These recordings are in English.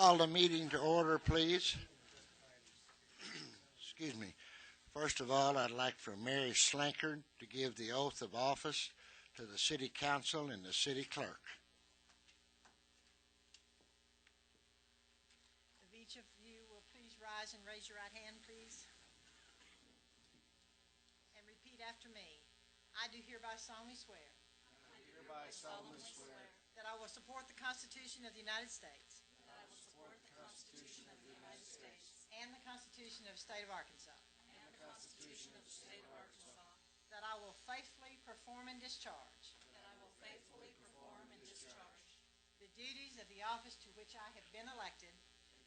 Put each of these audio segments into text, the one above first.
Call the meeting to order, please. Excuse me. First of all, I'd like for Mary Slankard to give the oath of office to the City Council and the City Clerk. If each of you will please rise and raise your right hand, please. And repeat after me. I do hereby solemnly swear. I hereby solemnly swear that I will support the Constitution of the United States. that I will support the Constitution of the United States And the Constitution of the State of Arkansas. and the Constitution of the State of Arkansas. That I will faithfully perform and discharge That I will faithfully perform and discharge the duties of the office to which I have been elected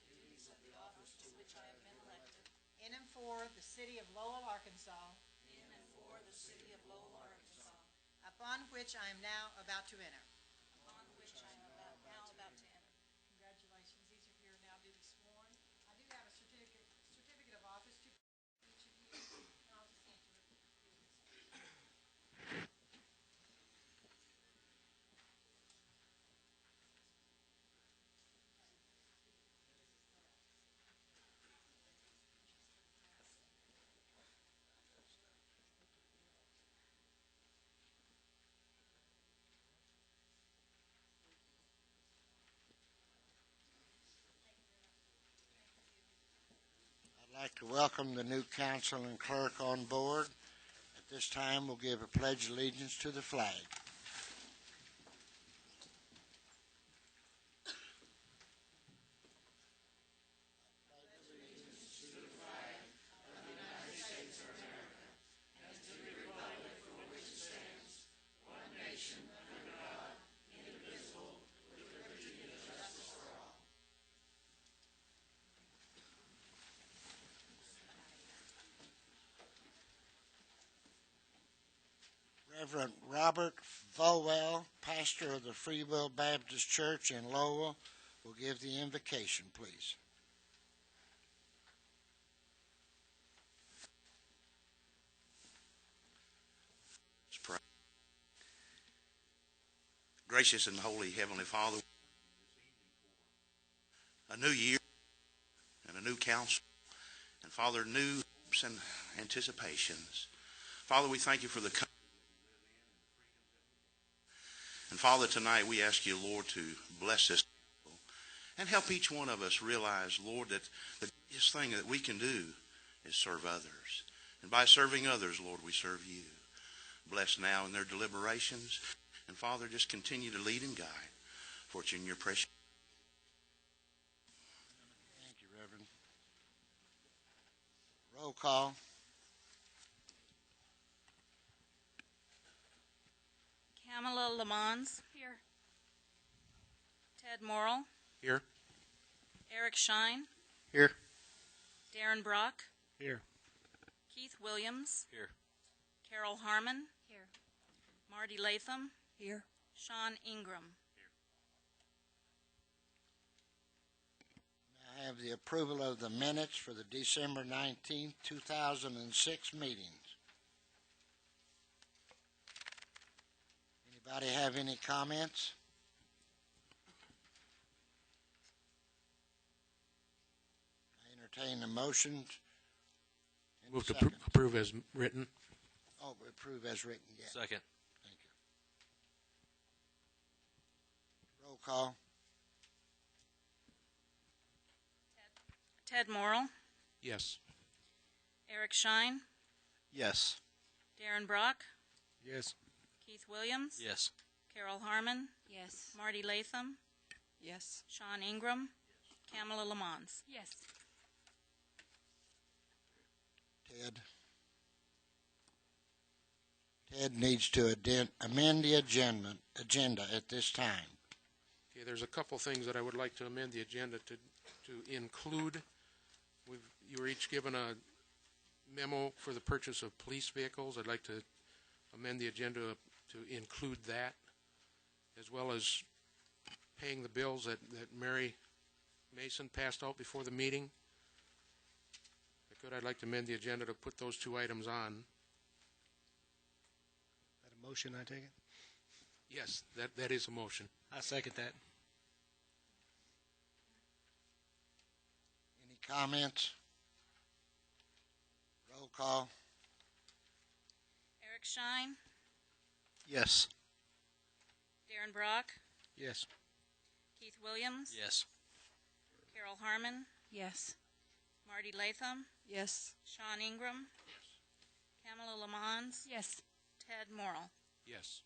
the duties of the office to which I have been elected in and for the City of Lowell, Arkansas, in and for the City of Lowell, Arkansas, upon which I am now about to enter. upon which I am now about to enter. Congratulations, these are here now duly sworn. I do have a certificate of office to each of you. And I'll just hand you it. I'd like to welcome the new council and clerk on board. At this time, we'll give a pledge of allegiance to the flag. Reverend Robert Lowell, pastor of the Free Will Baptist Church in Lowell, will give the invocation, please. Let's pray. Gracious and holy Heavenly Father, a new year and a new council, and Father, new hopes and anticipations. Father, we thank you for the country. And Father, tonight we ask you, Lord, to bless this and help each one of us realize, Lord, that the greatest thing that we can do is serve others. And by serving others, Lord, we serve you. Bless now in their deliberations. And Father, just continue to lead and guide. For it's in your precious. Thank you, Reverend. Roll call. Kamala Lamons. Here. Ted Morrill. Here. Eric Shine. Here. Darren Brock. Here. Keith Williams. Here. Carol Harmon. Here. Marty Latham. Here. Sean Ingram. I have the approval of the minutes for the December 19th, 2006 meetings. Anybody have any comments? I entertain a motion. Move to approve as written. Oh, approve as written, yes. Second. Thank you. Roll call. Ted Morrill. Yes. Eric Shine. Yes. Darren Brock. Yes. Keith Williams. Yes. Carol Harmon. Yes. Marty Latham. Yes. Sean Ingram. Kamala Lamons. Yes. Ted needs to amend the agenda at this time. Okay, there's a couple things that I would like to amend the agenda to include. You were each given a memo for the purchase of police vehicles. I'd like to amend the agenda to include that, as well as paying the bills that Mary Mason passed out before the meeting. If I could, I'd like to amend the agenda to put those two items on. That a motion, I take it? Yes, that is a motion. I second that. comments? Roll call. Eric Shine, Yes. Darren Brock, Yes. Keith Williams, Yes. Carol Harmon, Yes. Marty Latham, Yes. Sean Ingram, Kamala Lamons, Yes. Ted Morrill. Yes.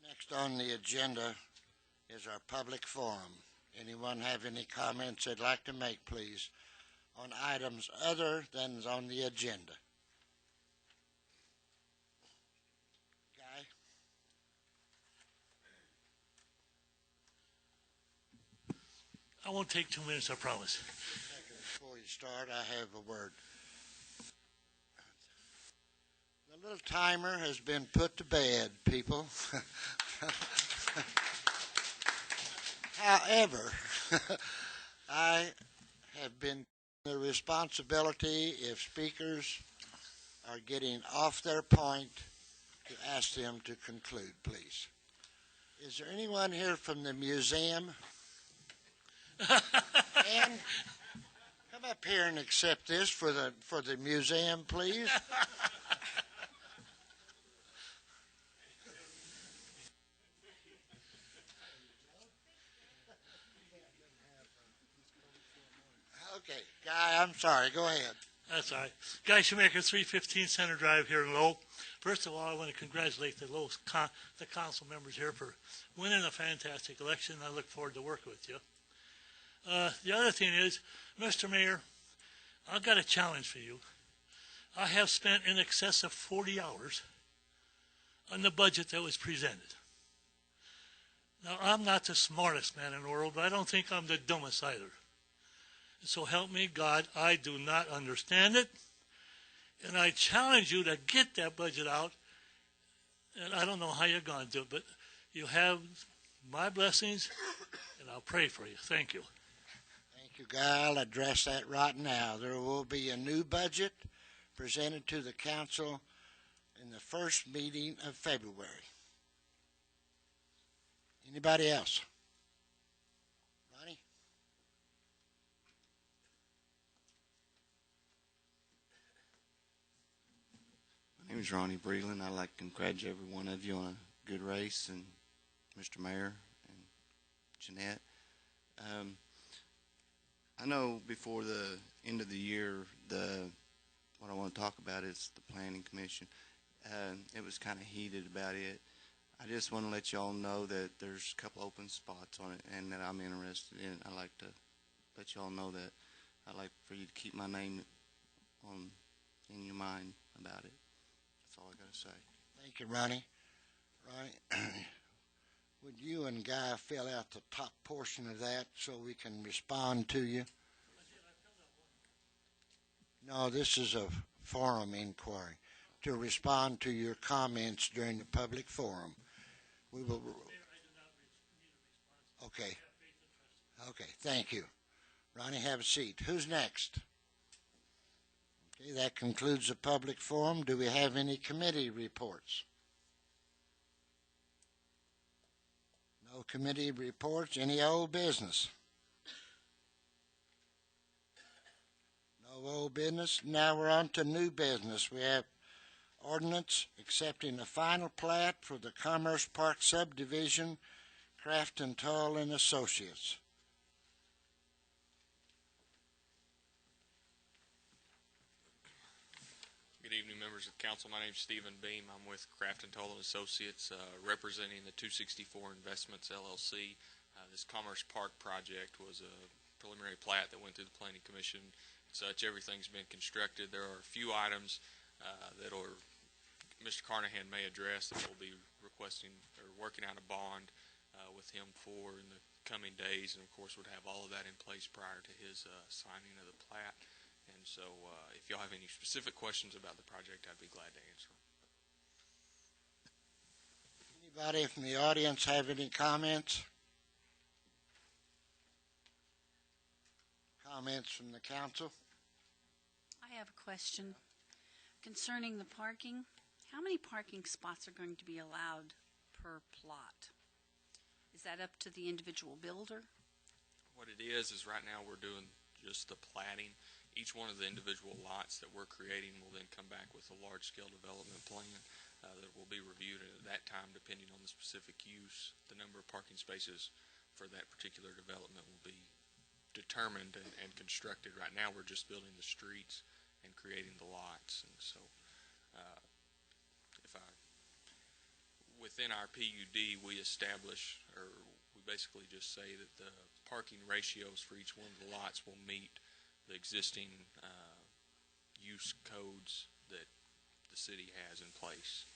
Next on the agenda is our public forum. Anyone have any comments they'd like to make, please, on items other than on the agenda? Guy? I won't take 2 minutes, I promise. Before you start, I have a word. The little timer has been put to bed, people. However, I have been the responsibility, if speakers are getting off their point, to ask them to conclude, please. Is there anyone here from the museum? And come up here and accept this for the museum, please. Okay, Guy, I'm sorry. Go ahead. That's all right. Guy Shoemaker, 315 Center Drive here in Lowell. First of all, I want to congratulate the council members here for winning a fantastic election. I look forward to working with you. The other thing is, Mr. Mayor, I've got a challenge for you. I have spent in excess of 40 hours on the budget that was presented. Now, I'm not the smartest man in the world, but I don't think I'm the dumbest either. So help me God, I do not understand it. And I challenge you to get that budget out. And I don't know how you're going to do it, but you have my blessings, and I'll pray for you. Thank you. Thank you, Guy. I'll address that right now. There will be a new budget presented to the council in the first meeting of February. Anybody else? Ronnie? My name is Ronnie Breland. I'd like to congratulate every one of you on a good race, and Mr. Mayor and Jeanette. I know before the end of the year, what I want to talk about is the Planning Commission. It was kind of heated about it. I just want to let y'all know that there's a couple open spots on it and that I'm interested in. I'd like to let y'all know that I'd like for you to keep my name in your mind about it. That's all I got to say. Thank you, Ronnie. Ronnie, would you and Guy fill out the top portion of that so we can respond to you? No, this is a forum inquiry to respond to your comments during the public forum. We will. Okay. Okay, thank you. Ronnie, have a seat. Who's next? Okay, that concludes the public forum. Do we have any committee reports? No committee reports. Any old business? No old business. Now we're on to new business. We have ordinance accepting the final plat for the Commerce Park subdivision, Craft and Tull and Associates. Good evening, members of the council. My name is Stephen Beam. I'm with Craft and Tull and Associates, representing the 264 Investments LLC. This Commerce Park project was a preliminary plat that went through the Planning Commission. Such, everything's been constructed. There are a few items that Mr. Carnahan may address that we'll be requesting or working out a bond with him for in the coming days, and of course would have all of that in place prior to his signing of the plat. And so if y'all have any specific questions about the project, I'd be glad to answer. Anybody from the audience have any comments? Comments from the council? I have a question concerning the parking. How many parking spots are going to be allowed per plot? Is that up to the individual builder? What it is right now we're doing just the platting. Each one of the individual lots that we're creating will then come back with a large-scale development plan that will be reviewed, and at that time, depending on the specific use, the number of parking spaces for that particular development will be determined and constructed. Right now, we're just building the streets and creating the lots, and so within our PUD, we establish, or we basically just say that the parking ratios for each one of the lots will meet the existing use codes that the city has in place.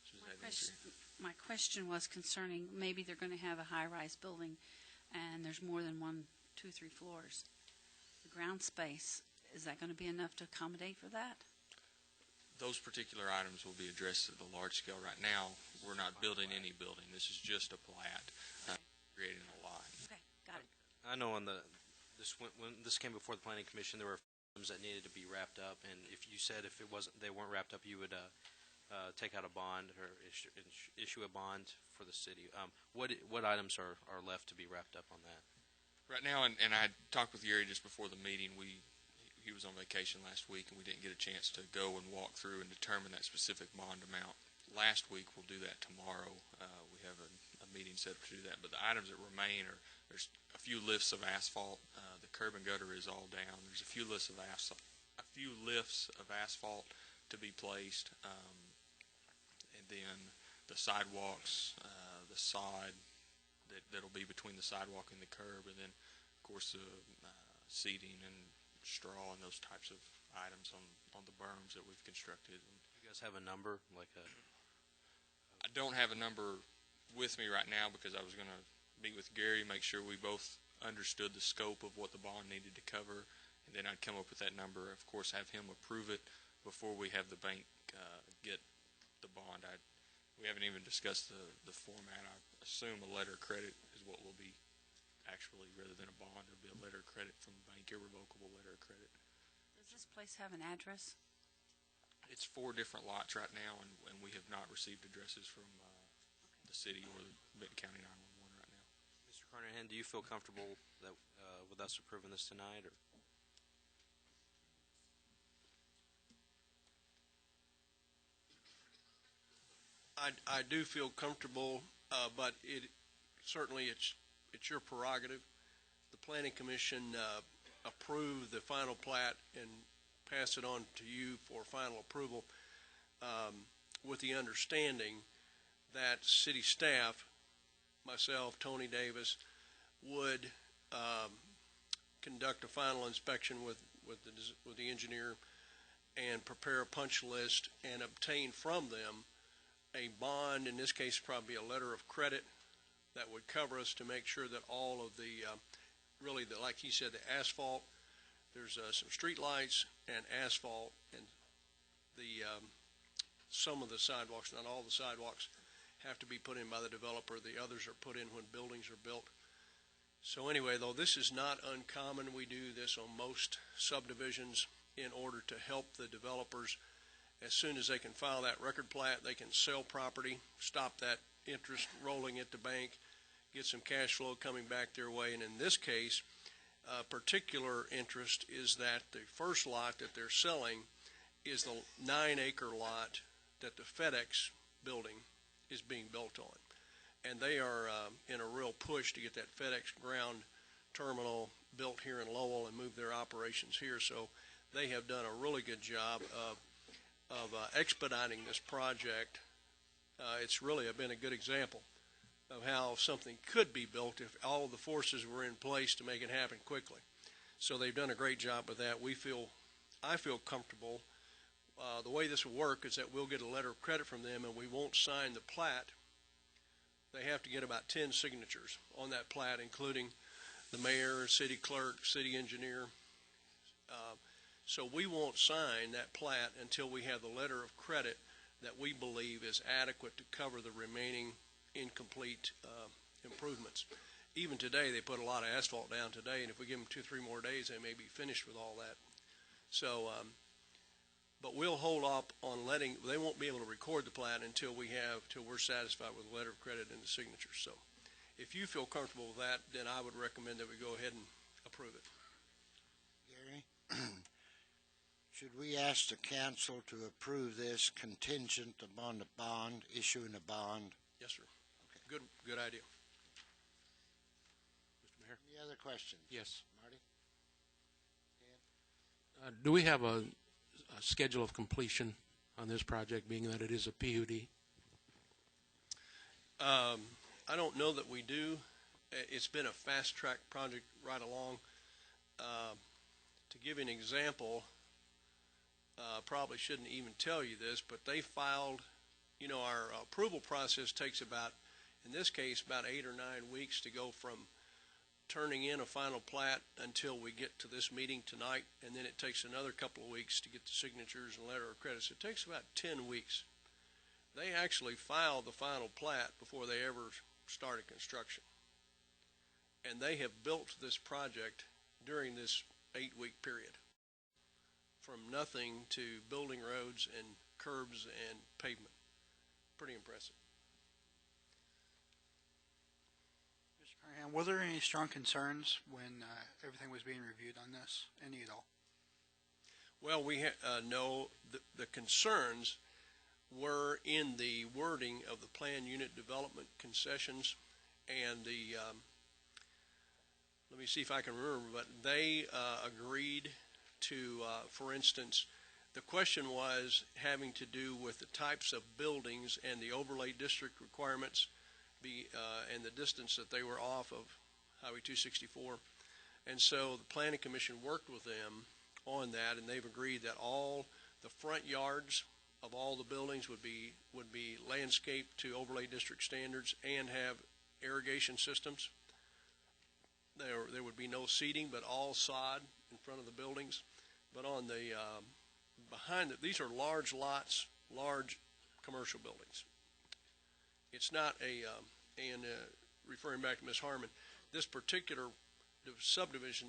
So does that answer your- My question was concerning maybe they're going to have a high-rise building and there's more than 1, 2, 3 floors. The ground space, is that going to be enough to accommodate for that? Those particular items will be addressed at the large scale. Right now, we're not building any building. This is just a plat, creating a lot. Okay, got it. I know when this came before the Planning Commission, there were items that needed to be wrapped up, and if you said if they weren't wrapped up, you would take out a bond or issue a bond for the city. What items are left to be wrapped up on that? Right now, and I talked with Gary just before the meeting, he was on vacation last week, and we didn't get a chance to go and walk through and determine that specific bond amount. Last week, we'll do that tomorrow. We have a meeting set up to do that. But the items that remain are, there's a few lifts of asphalt. The curb and gutter is all down. There's a few lifts of asphalt to be placed, and then the sidewalks, the sod that'll be between the sidewalk and the curb, and then, of course, the seating and straw and those types of items on the berms that we've constructed. You guys have a number, like a? I don't have a number with me right now because I was going to meet with Gary, make sure we both understood the scope of what the bond needed to cover, and then I'd come up with that number. Of course, have him approve it before we have the bank get the bond. We haven't even discussed the format. I assume a letter of credit is what will be actually, rather than a bond, it'll be a letter of credit from the bank, irrevocable letter of credit. Does this place have an address? It's 4 different lots right now, and we have not received addresses from the city or the Benton County 911 right now. Mr. Carnahan, do you feel comfortable that with us approving this tonight, or? I do feel comfortable, but certainly it's your prerogative. The Planning Commission approved the final plat and pass it on to you for final approval, with the understanding that city staff, myself, Tony Davis, would conduct a final inspection with the engineer and prepare a punch list and obtain from them a bond, in this case probably a letter of credit, that would cover us to make sure that all of the, like he said, the asphalt, there's some street lights and asphalt, and some of the sidewalks, not all the sidewalks, have to be put in by the developer. The others are put in when buildings are built. So anyway, though, this is not uncommon. We do this on most subdivisions in order to help the developers. As soon as they can file that record plat, they can sell property, stop that interest rolling at the bank, get some cash flow coming back their way. And in this case, particular interest is that the first lot that they're selling is the 9-acre lot that the FedEx building is being built on. And they are in a real push to get that FedEx ground terminal built here in Lowell and move their operations here. So they have done a really good job of expediting this project. It's really been a good example of how something could be built if all of the forces were in place to make it happen quickly. So they've done a great job with that. I feel comfortable. The way this will work is that we'll get a letter of credit from them, and we won't sign the plat. They have to get about 10 signatures on that plat, including the mayor, city clerk, city engineer. So we won't sign that plat until we have the letter of credit that we believe is adequate to cover the remaining incomplete improvements. Even today, they put a lot of asphalt down today, and if we give them 2-3 more days, they may be finished with all that. So, but we'll hold up on they won't be able to record the plat until we're satisfied with the letter of credit and the signature. So, If you feel comfortable with that, then I would recommend that we go ahead and approve it. Gary, should we ask the council to approve this contingent upon the bond, issuing a bond? Yes, sir. Okay. Good idea. Mr. Mayor? Any other questions? Yes. Marty? Do we have a schedule of completion on this project, being that it is a PUD? I don't know that we do. It's been a fast-track project right along. To give you an example, probably shouldn't even tell you this, but they filed, our approval process takes about, in this case, about 8 or 9 weeks to go from turning in a final plat until we get to this meeting tonight, and then it takes another couple of weeks to get the signatures and letter of credits. It takes about 10 weeks. They actually filed the final plat before they ever started construction. And they have built this project during this 8-week period, from nothing to building roads and curbs and pavement. Pretty impressive. Mr. Carnahan, were there any strong concerns when everything was being reviewed on this? Any at all? Well, we know the concerns were in the wording of the plan unit development concessions and the, let me see if I can remember, but they agreed to, for instance, the question was having to do with the types of buildings and the overlay district requirements and the distance that they were off of Highway 264. And so the Planning Commission worked with them on that, and they've agreed that all the front yards of all the buildings would be landscaped to overlay district standards and have irrigation systems. There would be no seeding, but all sod in front of the buildings. But on the behind it, these are large lots, large commercial buildings. It's not a referring back to Ms. Harmon, this particular subdivision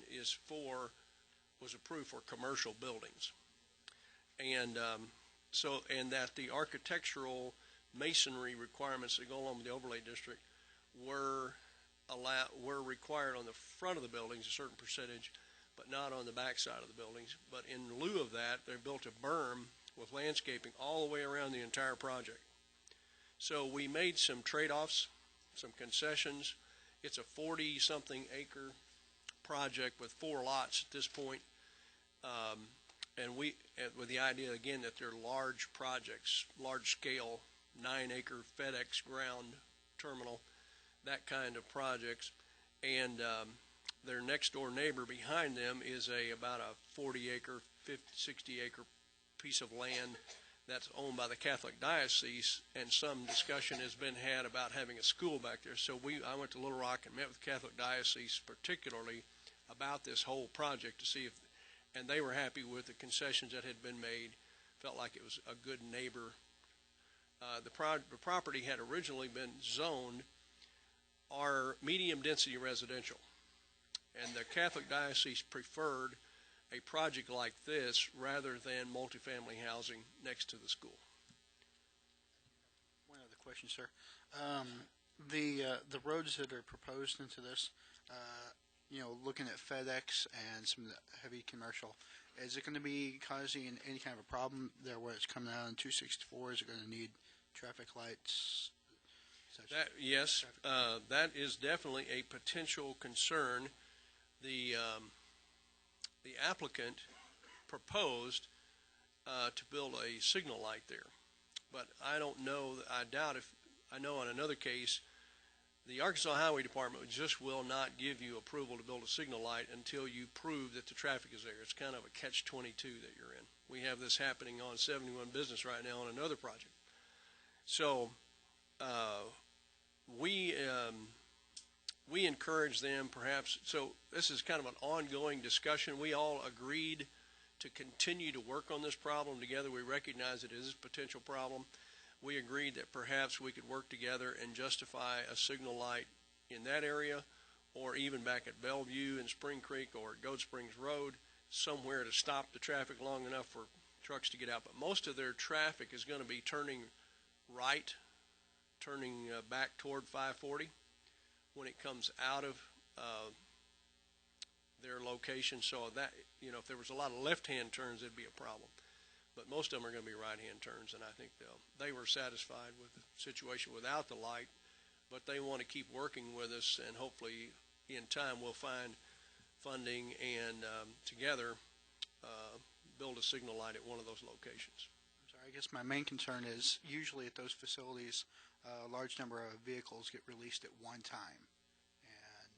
was approved for commercial buildings, and and that the architectural masonry requirements that go along with the overlay district were required on the front of the buildings, a certain percentage, but not on the back side of the buildings. But in lieu of that, they built a berm with landscaping all the way around the entire project. So we made some trade-offs, some concessions. It's a 40-something acre project with 4 lots at this point. And with the idea, again, that they're large projects, large-scale, 9-acre FedEx ground terminal, that kind of projects. And their next-door neighbor behind them is about a 40-acre, 60-acre piece of land that's owned by the Catholic Diocese, and some discussion has been had about having a school back there. So I went to Little Rock and met with the Catholic Diocese particularly about this whole project to see if, and they were happy with the concessions that had been made, felt like it was a good neighbor. The property had originally been zoned medium density residential, and the Catholic Diocese preferred a project like this rather than multifamily housing next to the school. One other question, sir. The roads that are proposed into this, looking at FedEx and some of the heavy commercial, is it going to be causing any kind of a problem there where it's coming out on 264? Is it going to need traffic lights? Yes, that is definitely a potential concern. The applicant proposed to build a signal light there, but I don't know. I doubt if I know on another case, the Arkansas Highway Department just will not give you approval to build a signal light until you prove that the traffic is there. It's kind of a catch-22 that you're in. We have this happening on 71 Business right now on another project. So we encourage them perhaps. So this is kind of an ongoing discussion. We all agreed to continue to work on this problem together. We recognize it is a potential problem. We agreed that perhaps we could work together and justify a signal light in that area, or even back at Bellevue and Spring Creek or at Goat Springs Road, somewhere to stop the traffic long enough for trucks to get out. But most of their traffic is going to be turning right, turning back toward 540, when it comes out of their location. So that, if there was a lot of left-hand turns, it'd be a problem. But most of them are going to be right-hand turns, and I think they were satisfied with the situation without the light, but they want to keep working with us, and hopefully in time we'll find funding and together build a signal light at one of those locations. So I guess my main concern is usually at those facilities, a large number of vehicles get released at one time. And,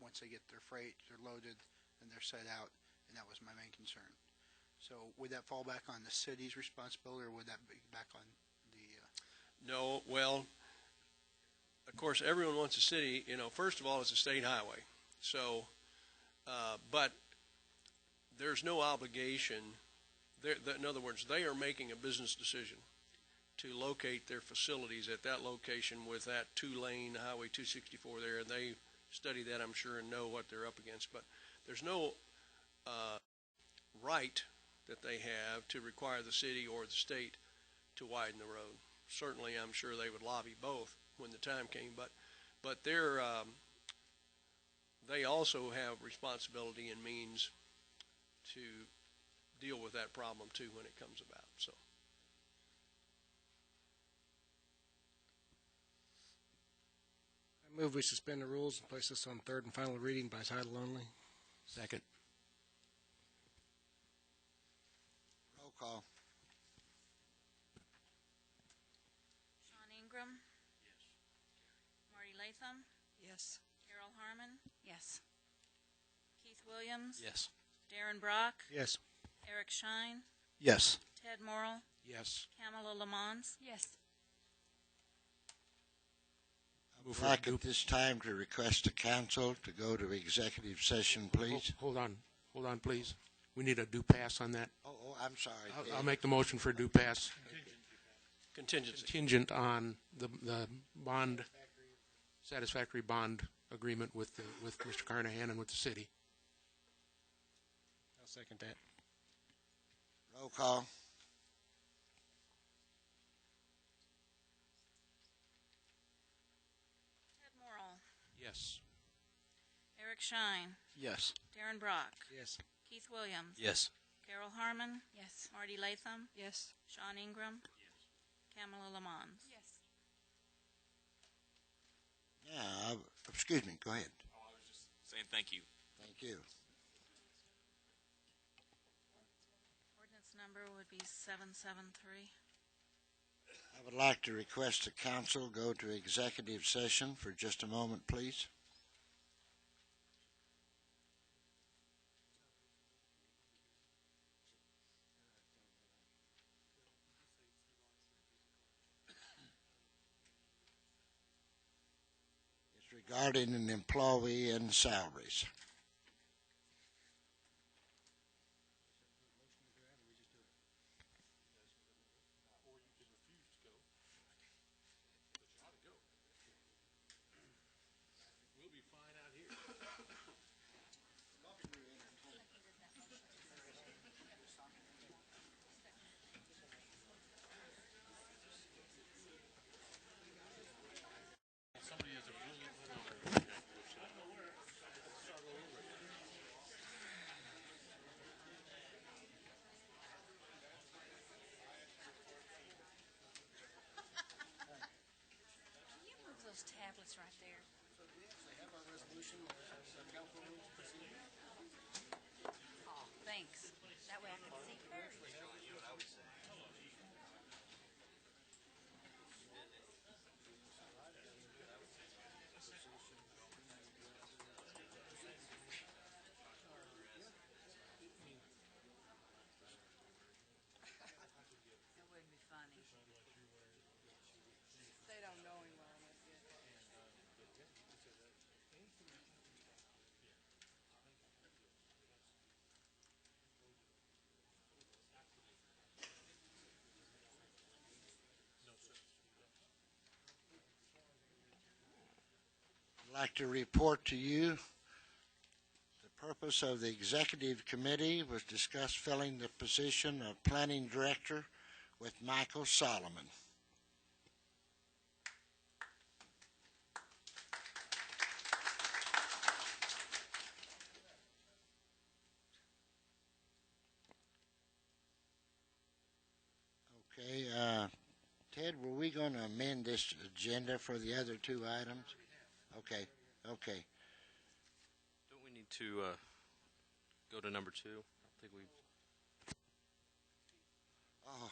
once they get their freight, they're loaded, and they're set out, and that was my main concern. So would that fall back on the city's responsibility, or would that be back on the... No, well, of course, everyone wants a city, first of all, it's a state highway. So, but there's no obligation. In other words, they are making a business decision to locate their facilities at that location with that two-lane Highway 264 there, and they study that, I'm sure, and know what they're up against. But there's no right that they have to require the city or the state to widen the road. Certainly, I'm sure they would lobby both when the time came, but they also have responsibility and means to deal with that problem too when it comes about. So. I move we suspend the rules and place this on third and final reading by title only. Second. Roll call. Sean Ingram. Yes. Marty Latham. Yes. Carol Harmon. Yes. Keith Williams. Yes. Darren Brock. Yes. Eric Shine. Yes. Ted Morrill. Yes. Kamala Lamons. Yes. Move I'd for like a at this time to request the council to go to executive session, please. Hold on, please. We need a due pass on that. Oh, I'm sorry. I'll make the motion for due pass. Contingency. Contingent on the bond, satisfactory bond agreement with Mr. Carnahan and with the city. I'll second that. Roll call. Ted Morrill. Yes. Eric Shine. Yes. Darren Brock. Yes. Keith Williams. Yes. Carol Harmon. Yes. Marty Latham. Yes. Sean Ingram. Yes. Kamala Lamons. Yes. Yeah, excuse me, go ahead. Oh, I was just saying thank you. Thank you. Ordinance number would be 773. I would like to request the council go to executive session for just a moment, please. It's regarding an employee and salaries. Can you move those tablets right there? Oh, thanks. That way I can see her. That wouldn't be funny. They don't know him well enough yet. I'd like to report to you the purpose of the executive committee was discuss filling the position of planning director with Michael Solomon. amend this agenda for the other two items? Okay, okay. Don't we need to go to number 2? I think we. Oh,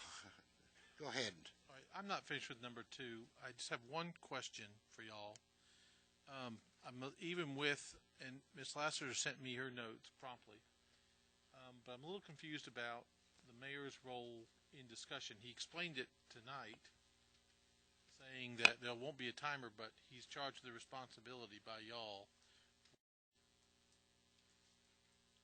go ahead. All right, I'm not finished with number 2. I just have one question for y'all. Even with, and Ms. Lassiter sent me her notes promptly, but I'm a little confused about the mayor's role in discussion. He explained it tonight, saying that there won't be a timer, but he's charged with the responsibility by y'all.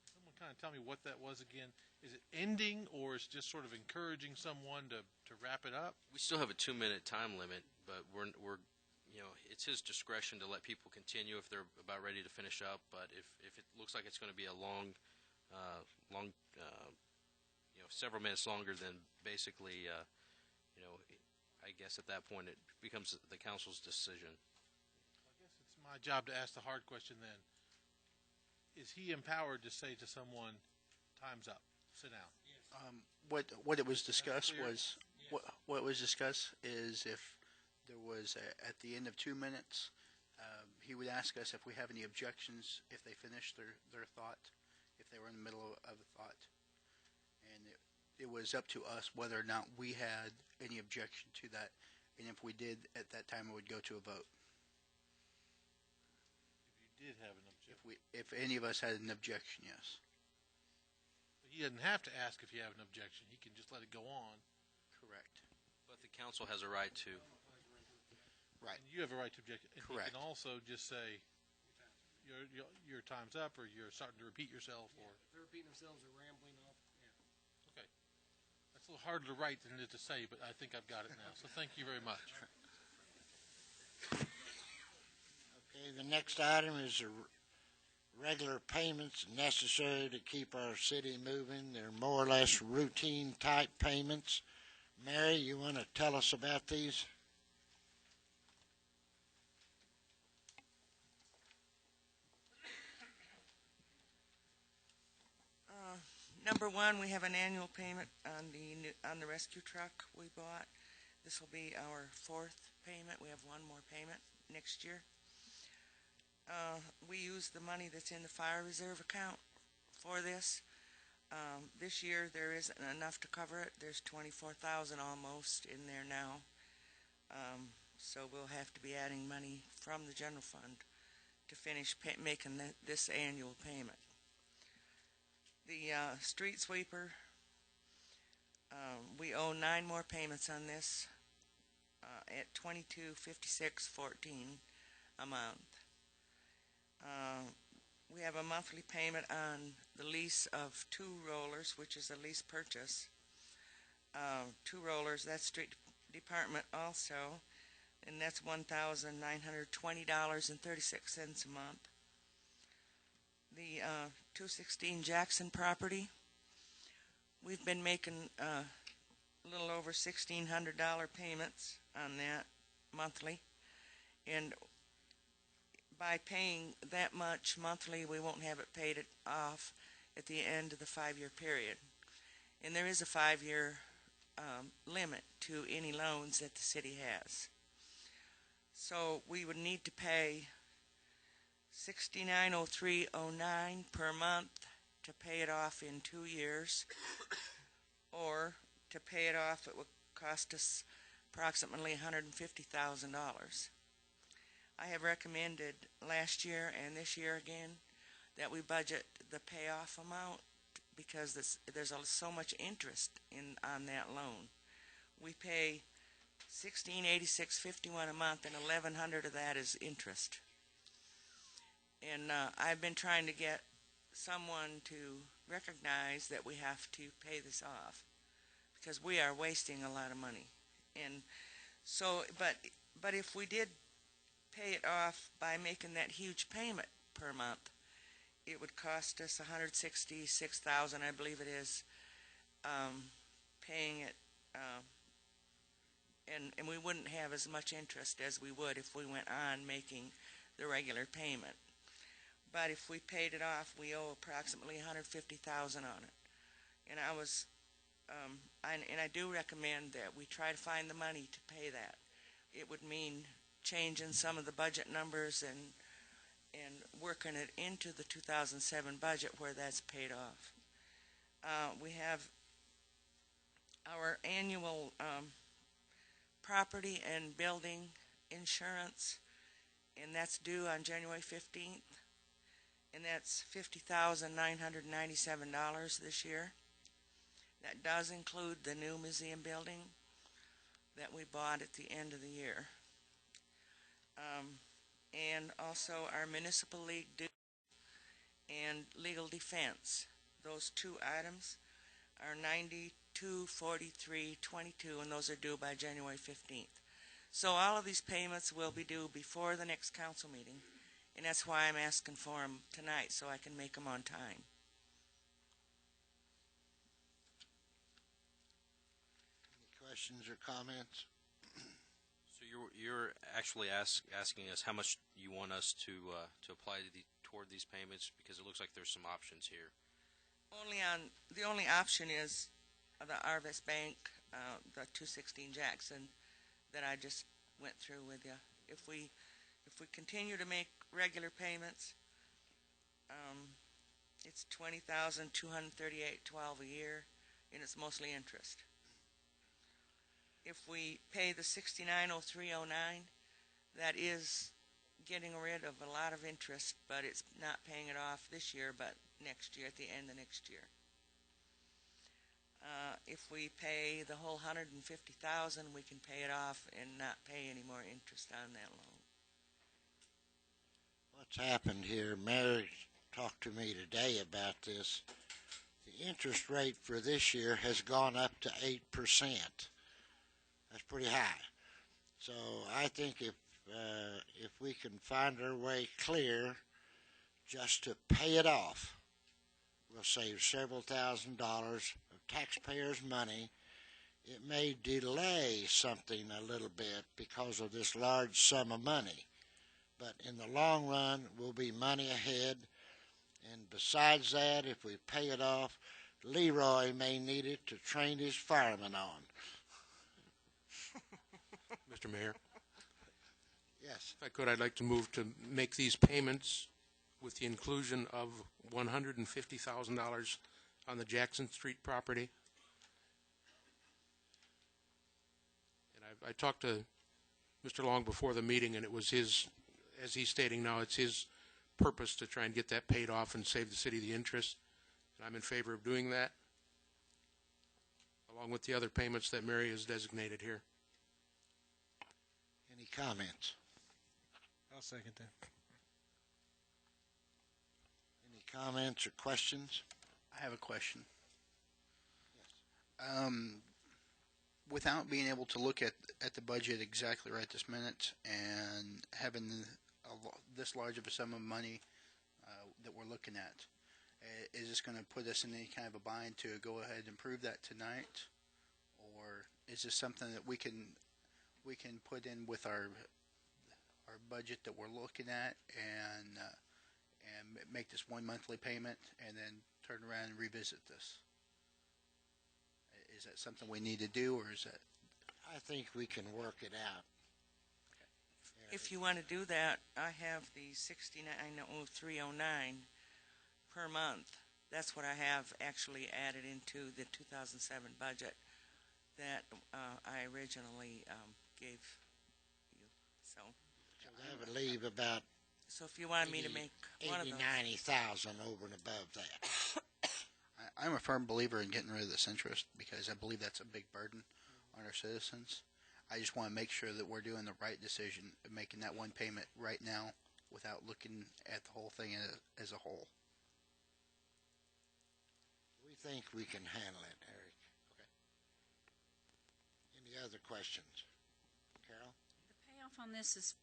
Someone kind of tell me what that was again. Is it ending, or is it just sort of encouraging someone to wrap it up? We still have a 2-minute time limit, but we're it's his discretion to let people continue if they're about ready to finish up. But if it looks like it's going to be a long, several minutes longer, then basically, I guess at that point it becomes the council's decision. I guess it's my job to ask the hard question then. Is he empowered to say to someone, "Time's up, sit down"? What it was discussed was what was discussed is if there was at the end of 2 minutes, he would ask us if we have any objections if they finished their thought, if they were in the middle of a thought, and it was up to us whether or not we had any objection to that, and if we did, at that time it would go to a vote. If you did have an objection. If any of us had an objection, yes. He doesn't have to ask if you have an objection. He can just let it go on. Correct. But the council has a right to. Right. And you have a right to object. And Correct. He can also just say, your time's up, or you're starting to repeat yourself. Or If they're repeating themselves or rambling off, yeah. okay, that's a little harder to write than it is to say, but I think I've got it now. So thank you very much. Okay, the next item is the regular payments necessary to keep our city moving. They're more or less routine type payments. Mary, you want to tell us about these? Number 1, we have an annual payment on the rescue truck we bought. This will be our 4th payment. We have one more payment next year. We use the money that's in the fire reserve account for this. This year there isn't enough to cover it. There's $24,000 almost in there now. So we'll have to be adding money from the general fund to finish making this annual payment. The street sweeper, we owe 9 more payments on this at $22.56.14 a month. We have a monthly payment on the lease of 2 rollers, which is a lease purchase. 2 rollers, that's street department also, and that's $1,920.36 a month. The 216 Jackson property, we've been making a little over $1,600 payments on that monthly, and by paying that much monthly, we won't have it paid off at the end of the 5-year period. And there is a 5-year limit to any loans that the city has. So we would need to pay $69.03.09 per month to pay it off in 2 years, or to pay it off it would cost us approximately $150,000. I have recommended last year and this year again that we budget the payoff amount because there's so much interest on that loan. We pay $1,686.51 a month, and $1,100 of that is interest. And I've been trying to get someone to recognize that we have to pay this off because we are wasting a lot of money. And so, but if we did pay it off by making that huge payment per month, it would cost us $166,000, I believe it is, paying it, and we wouldn't have as much interest as we would if we went on making the regular payment. But if we paid it off, we owe approximately $150,000 on it. And I do recommend that we try to find the money to pay that. it would mean changing some of the budget numbers and working it into the 2007 budget where that's paid off. We have our annual property and building insurance, and that's due on January 15th, and that's $50,997 this year. That does include the new museum building that we bought at the end of the year. And also our municipal league due and legal defense. Those two items are $92.43.22, and those are due by January 15th. So all of these payments will be due before the next council meeting, and that's why I'm asking for them tonight, so I can make them on time. Any questions or comments? So you're actually asking us how much you want us to apply toward these payments, because it looks like there's some options here. The only option is the Arvest Bank, the 216 Jackson that I just went through with you. If we continue to make regular payments, it's $20,238.12 a year, and it's mostly interest. If we pay the $69.03.09, that is getting rid of a lot of interest, but it's not paying it off this year, but next year, at the end of next year. If we pay the whole $150,000, we can pay it off and not pay any more interest on that loan. What's happened here, Mary talked to me today about this. The interest rate for this year has gone up to 8%. That's pretty high. So I think if we can find our way clear just to pay it off, we'll save several $1,000s of taxpayers' money. It may delay something a little bit because of this large sum of money, but in the long run, we'll be money ahead. And besides that, if we pay it off, Leroy may need it to train his firemen on. Mr. Mayor, Yes. if I could, I'd like to move to make these payments with the inclusion of $150,000 on the Jackson Street property. And I talked to Mr. Long before the meeting, and it was his, as he's stating now, it's his purpose to try and get that paid off and save the city the interest. And I'm in favor of doing that, along with the other payments that Mary has designated here. Any comments? I'll second that. Any comments or questions? I have a question. Without being able to look at the budget exactly right this minute and having this large of a sum of money that we're looking at, is this going to put us in any kind of a bind to go ahead and prove that tonight, or is this something that we can put in with our budget that we're looking at and make this one monthly payment and then turn around and revisit this? Is that something we need to do, or is that? I think we can work it out. If you want to do that, I have the $69.03.09 per month. That's what I have actually added into the 2007 budget that I originally gave you. So that would leave about. So if you wanted me to make one of those, 90,000 over and above that. I'm a firm believer in getting rid of this interest because I believe that's a big burden on our citizens. I just want to make sure that we're doing the right decision of making that one payment right now without looking at the whole thing as a whole. We think we can handle it, Eric. Okay. Any other questions? Carol? The payoff on this is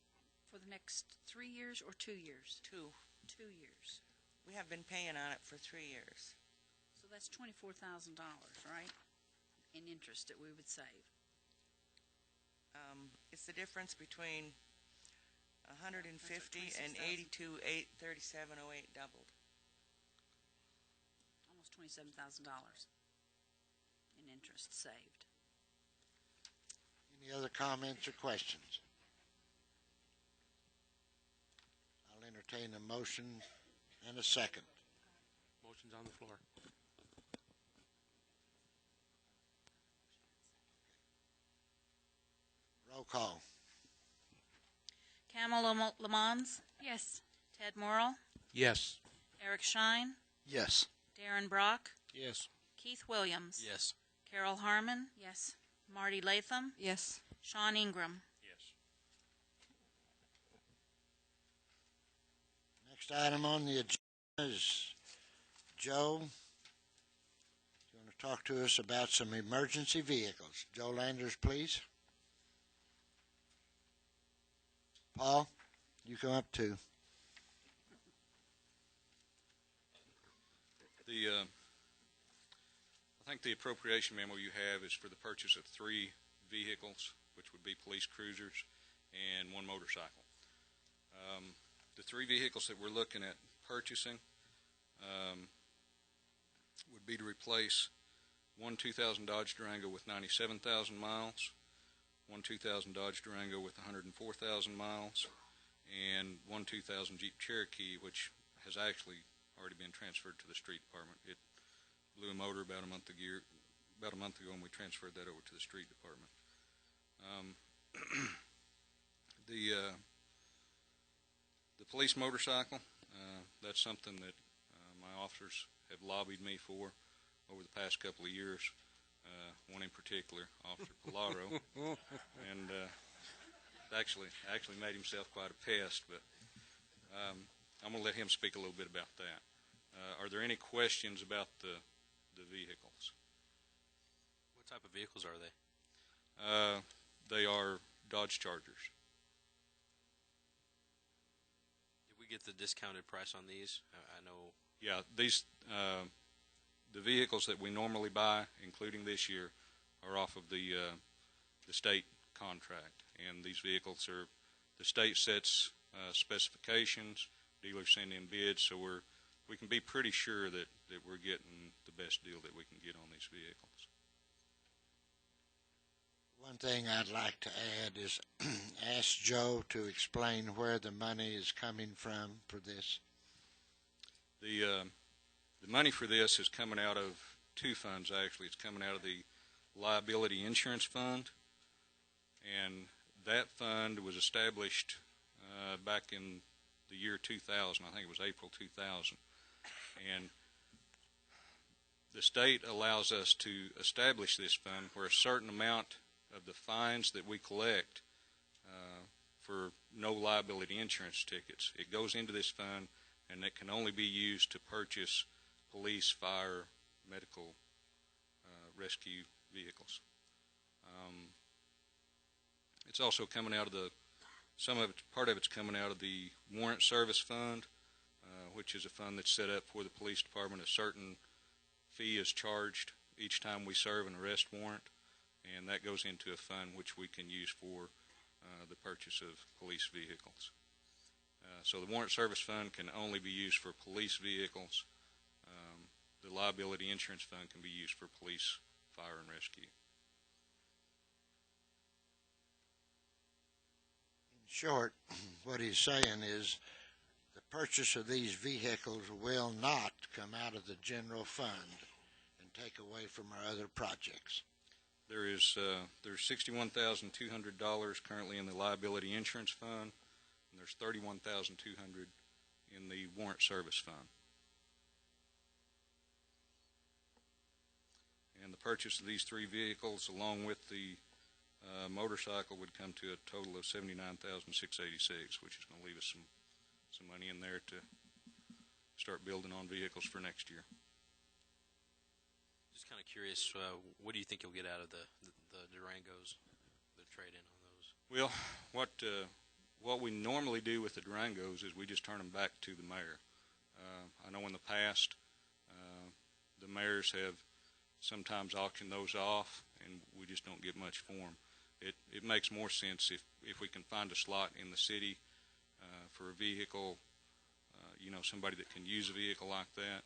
for the next 3 years or 2 years? 2. 2 years. We have been paying on it for 3 years. So that's $24,000, right? In interest that we would save. It's the difference between 150 and 82,837.08 doubled. Almost $27,000 in interest saved. Any other comments or questions? entertain a motion and a second. Motion's on the floor. Roll call. Camel Lamons, Yes. Ted Morrill, Yes. Eric Shine, Yes. Darren Brock, Yes. Keith Williams, Yes. Carol Harmon, Yes. Marty Latham, Yes. Sean Ingram. Yes. Next item on the agenda is Joe. You want to talk to us about some emergency vehicles? Joe Landers, please. Paul, you come up too. I think the appropriation memo you have is for the purchase of 3 vehicles, which would be police cruisers and 1 motorcycle. The 3 vehicles that we're looking at purchasing would be to replace one 2000 Dodge Durango with 97,000 miles, one 2000 Dodge Durango with 104,000 miles, and one 2000 Jeep Cherokee, which has actually already been transferred to the street department. It blew a motor about a month ago, and we transferred that over to the street department. The police motorcycle, that's something that my officers have lobbied me for over the past couple of years. One in particular, Officer Pilaro, and actually made himself quite a pest. But I'm going to let him speak a little bit about that. Are there any questions about the vehicles? What type of vehicles are they? They are Dodge Chargers. Did we get the discounted price on these? I know. Yeah, these the vehicles that we normally buy, including this year, are off of the state contract, and these vehicles are the state sets specifications. Dealers send in bids, so we can be pretty sure that we're getting the best deal that we can get on these vehicles. One thing I'd like to add is ask Joe to explain where the money is coming from for this. The money for this is coming out of 2 funds, actually. It's coming out of the Liability Insurance Fund, and that fund was established back in the year 2000. I think it was April 2000. And the state allows us to establish this fund where a certain amount of the fines that we collect for no liability insurance tickets, it goes into this fund, and it can only be used to purchase police, fire, medical, rescue vehicles. It's also coming out of part of it's coming out of the Warrant Service Fund, which is a fund that's set up for the police department. A certain fee is charged each time we serve an arrest warrant, and that goes into a fund which we can use for the purchase of police vehicles. So the Warrant Service Fund can only be used for police vehicles. The Liability Insurance Fund can be used for police, fire, and rescue. In short, what he's saying is the purchase of these vehicles will not come out of the general fund and take away from our other projects. There's $61,200 currently in the Liability Insurance Fund, and there's $31,200 in the Warrant Service Fund. And the purchase of these 3 vehicles, along with the motorcycle, would come to a total of $79,686, which is going to leave us some money in there to start building on vehicles for next year. Just kind of curious, what do you think you'll get out of the Durangos, the trade-in on those? Well, what we normally do with the Durangos is we just turn them back to the mayor. I know in the past the mayors have sometimes auctioned those off, and we just don't get much for them. It makes more sense if we can find a slot in the city for a vehicle, somebody that can use a vehicle like that.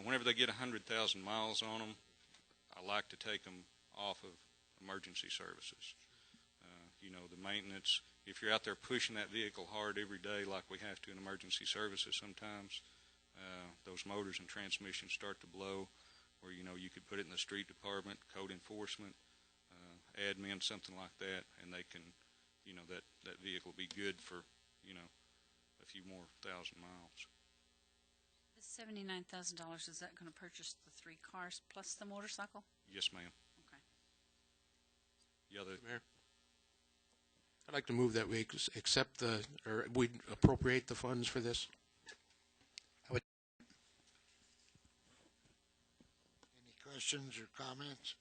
Whenever they get 100,000 miles on them, I like to take them off of emergency services. the maintenance. If you're out there pushing that vehicle hard every day like we have to in emergency services sometimes, those motors and transmissions start to blow, or, you could put it in the street department, code enforcement, admin, something like that, and they can, that vehicle be good for, a few more thousand miles. The $79,000, is that going to purchase the 3 cars plus the motorcycle? Yes, ma'am. Okay. Mayor, I'd like to move that we accept or we appropriate the funds for this. Any questions or comments?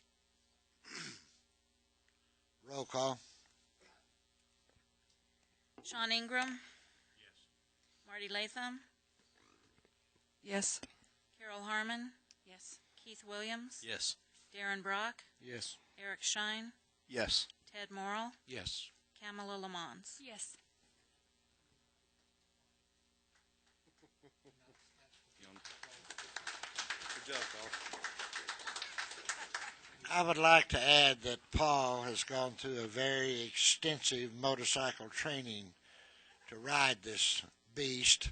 Roll call. Sean Ingram. Yes. Marty Latham. Yes. Carol Harmon. Yes. Keith Williams. Yes. Darren Brock. Yes. Eric Shine. Yes. Ted Morrill. Yes. Kamala Lamons. Yes. Good job, Paul. I would like to add that Paul has gone through a very extensive motorcycle training to ride this beast.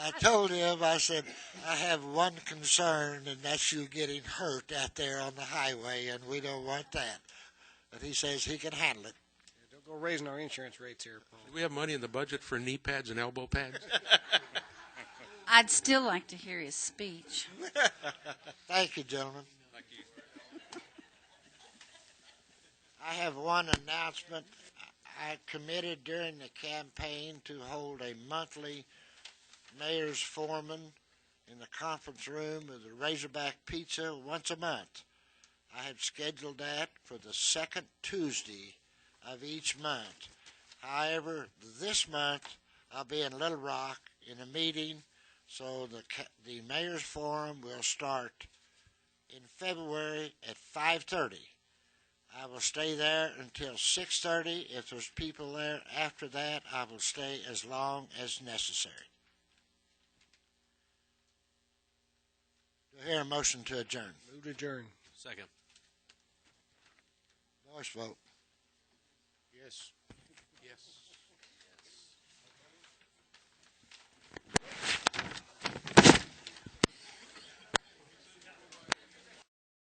I told him, I said, I have one concern, and that's you getting hurt out there on the highway, and we don't want that. But he says he can handle it. Yeah, don't go raising our insurance rates here, Paul. Do we have money in the budget for knee pads and elbow pads? I'd still like to hear his speech. Thank you, gentlemen. Thank you. I have one announcement. I committed during the campaign to hold a monthly mayor's foreman in the conference room of the Razorback Pizza once a month. I have scheduled that for the second Tuesday of each month. However, this month I'll be in Little Rock in a meeting, so the mayor's forum will start in February at 5:30. I will stay there until 6:30. If there's people there after that, I will stay as long as necessary. Do I hear a motion to adjourn? Move to adjourn. Second. Voice vote. Yes. Yes.